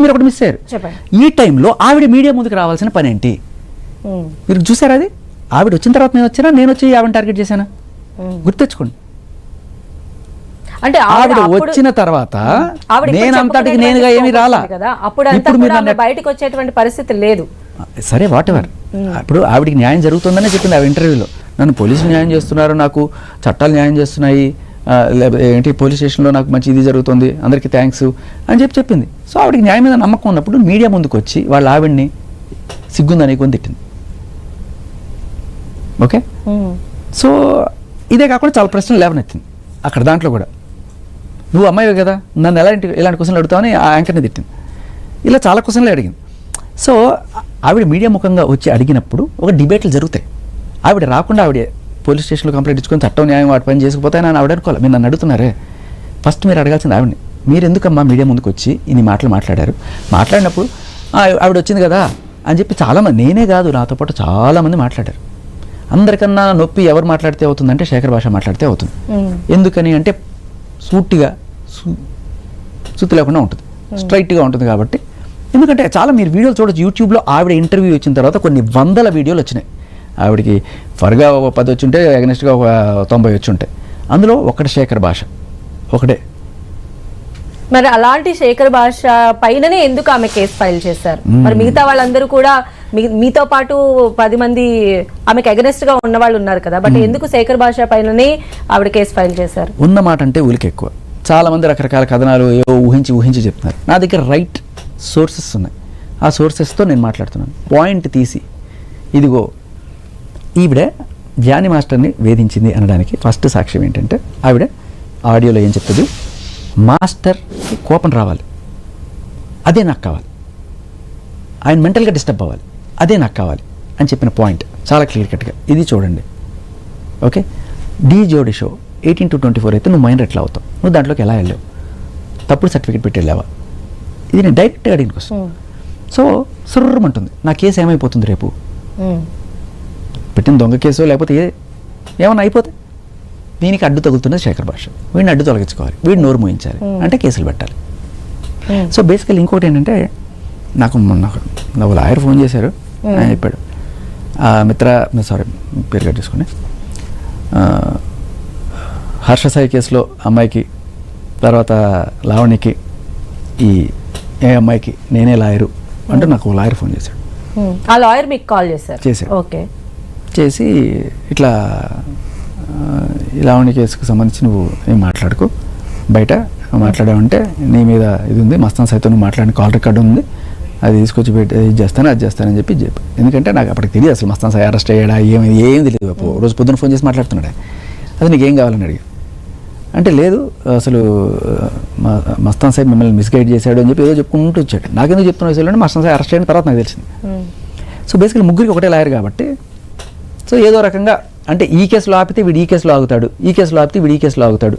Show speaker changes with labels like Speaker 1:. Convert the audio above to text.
Speaker 1: మీరు ఒకటి మిస్ అయ్యారు. ఈ టైంలో ఆవిడ మీడియా ముందుకు రావాల్సిన పని ఏంటి? మీరు చూసారా? అది ఆవిడ వచ్చిన తర్వాత నేను వచ్చి ఆవిడ టార్గెట్ చేశానా? గుర్తెచ్చుకోండి.
Speaker 2: అంటే
Speaker 1: ఆవిడ వచ్చిన తర్వాత నేను అంతటికి నేనుగా ఏమీ రాలా.
Speaker 2: ఇప్పుడు మీరు బయటకు వచ్చేటువంటి పరిస్థితి లేదు.
Speaker 1: సరే, వాట్ ఎవర్. ఇప్పుడు ఆవిడికి న్యాయం జరుగుతుందనే చెప్పింది ఆవిడ ఇంటర్వ్యూలో. నన్ను పోలీసులు న్యాయం చేస్తున్నారు, నాకు చట్టాలు న్యాయం చేస్తున్నాయి, ఏంటి పోలీస్ స్టేషన్లో నాకు మంచి ఇది జరుగుతుంది, అందరికీ థ్యాంక్స్ అని చెప్పింది. సో ఆవిడకి న్యాయం మీద నమ్మకం ఉన్నప్పుడు మీడియా ముందుకు వచ్చి వాళ్ళ ఆవిడ్ని సిగ్గుందని కొని తిట్టింది. ఓకే, సో ఇదే కాకుండా చాలా ప్రశ్నలు లేవనెత్తింది అక్కడ. దాంట్లో కూడా నువ్వు అమ్మాయివే కదా, నన్ను ఎలాంటి క్వశ్చన్లు అడుగుతావని ఆ యాంకర్ని తిట్టింది. ఇలా చాలా క్వశ్చన్లు అడిగింది. సో ఆవిడ మీడియా ముఖంగా వచ్చి అడిగినప్పుడు ఒక డిబేట్లు జరుగుతాయి. ఆవిడ రాకుండా ఆవిడ పోలీస్ స్టేషన్లో కంప్లైంట్ ఇచ్చుకొని చట్టం న్యాయం వాటి పని చేసుకుపోతే అని ఆవిడ అనుకోవాలి. మీరు నన్ను అడుగుతున్నారే, ఫస్ట్ మీరు అడగాల్సింది ఆవిడని. మీరు ఎందుకమ్మా మీడియా ముందుకు వచ్చి ఇన్ని మాటలు మాట్లాడారు? మాట్లాడినప్పుడు ఆవిడ వచ్చింది కదా అని చెప్పి చాలామంది, నేనే కాదు నాతో పాటు చాలామంది మాట్లాడారు. అందరికన్నా నొప్పి ఎవరు మాట్లాడితే అవుతుందంటే శేఖర్ భాష మాట్లాడితే అవుతుంది. ఎందుకని అంటే సూటిగా సుత్తి లేకుండా ఉంటుంది, స్ట్రైట్గా ఉంటుంది కాబట్టి. ఎందుకంటే చాలా మీరు వీడియోలు చూడొచ్చు యూట్యూబ్లో. ఆవిడ ఇంటర్వ్యూ వచ్చిన తర్వాత కొన్ని వందల వీడియోలు వచ్చినాయి. ఆవిడకి ఫర్గా ఒక 10 వచ్చి ఉంటే, అగెనిస్ట్గా ఒక 90 వచ్చి ఉంటాయి. అందులో ఒకటి శేఖర్ భాష ఒకటే.
Speaker 2: మరి అలాంటి శేఖర్ భాష పైననే ఎందుకు ఆమె కేసు ఫైల్ చేశారు? మరి మిగతా వాళ్ళందరూ కూడా మీతో పాటు 10 మంది ఆమెకు అగెనిస్ట్ గా ఉన్న వాళ్ళు ఉన్నారు కదా, బట్ ఎందుకు శేఖర్ భాష పైననే ఆవిడ కేసు ఫైల్ చేశారు?
Speaker 1: ఉన్నమాట అంటే ఉలికి ఎక్కువ. చాలా మంది రకరకాల కథనాలు ఏవో ఊహించి చెప్తున్నారు. నా దగ్గర రైట్ సోర్సెస్ ఉన్నాయి. ఆ సోర్సెస్తో నేను మాట్లాడుతున్నాను. పాయింట్ తీసి ఇదిగో ఈవిడ జానీ మాస్టర్ని వేధించింది అనడానికి ఫస్ట్ సాక్ష్యం ఏంటంటే, ఆవిడ ఆడియోలో ఏం చెప్తుంది, మాస్టర్కి కోపం రావాలి, అదే నాకు కావాలి, ఆయన మెంటల్గా డిస్టర్బ్ అవ్వాలి, అదే నాకు కావాలి అని చెప్పిన పాయింట్ చాలా క్లియర్ కట్గా. ఇది చూడండి. ఓకే, డి జోడి షో 18 to 24 అయితే నువ్వు మైనర్ ఎట్లా అవుతావు? నువ్వు దాంట్లోకి ఎలా వెళ్ళావు? తప్పుడు సర్టిఫికేట్ పెట్టి వెళ్ళావా? ఇది నేను డైరెక్ట్గా అడిగిన క్వశ్చన్. సో సుర్రమంటుంది, నా కేసు ఏమైపోతుంది రేపు? పెట్టిన దొంగ కేసు లేకపోతే ఏమన్నా అయిపోతే దీనికి అడ్డు తగులుతున్నది శేఖర్ భాష. వీడిని అడ్డు తొలగించుకోవాలి, వీడిని నోరు మోయించాలి అంటే కేసులు పెట్టాలి. సో బేసికల్లీ ఇంకోటి ఏంటంటే, నాకు లాయర్ ఫోన్ చేశారు. ఆయన చెప్పాడు, పేరు కట్ చేసుకుని, హర్ష సాయి కేసులో అమ్మాయికి తర్వాత లావణ్యకి ఏ అమ్మాయికి నేనే లాయరు అంటూ నాకు లాయర్ ఫోన్ చేశాడు.
Speaker 2: ఆ లాయర్ మీకు కాల్ చేశాడు? ఓకే,
Speaker 1: చేసి ఇట్లా లావణ్య కేసుకు సంబంధించి నువ్వు ఏం మాట్లాడుకో, బయట మాట్లాడావంటే నీ మీద ఇది ఉంది, మస్తాన్ సైతం నువ్వు మాట్లాడిన కాల్ రికార్డు ఉంది, అది తీసుకొచ్చి ఇది చేస్తానని చెప్పి ఎందుకంటే నాకు అప్పటికి తెలియదు అసలు మస్తాన్ సాయి అరెస్ట్ అయ్యాడా ఏం తెలియదు. రోజు పొద్దున్న ఫోన్ చేసి మాట్లాడుతున్నాడు. అది నీకేం కావాలని అడిగి అంటే, లేదు అసలు మస్తాన్ సాయి మిమ్మల్ని మిస్గైడ్ చేశాడు అని చెప్పి ఏదో చెప్పుకుంటూ వచ్చాడు. నాకెందుకు చెప్తున్నా అసలు మస్తాన్ సాయి అరెస్ట్ అయిన తర్వాత నాకు తెలిసింది. సో బేసికలీ ముగ్గురికి ఒకటే లాయర్ కాబట్టి, సో ఏదో రకంగా అంటే ఈ కేసులో ఆపితే వీడు ఈ కేసులో ఆగుతాడు, ఈ కేసులో ఆపితే వీడు ఈ కేసులో ఆగుతాడు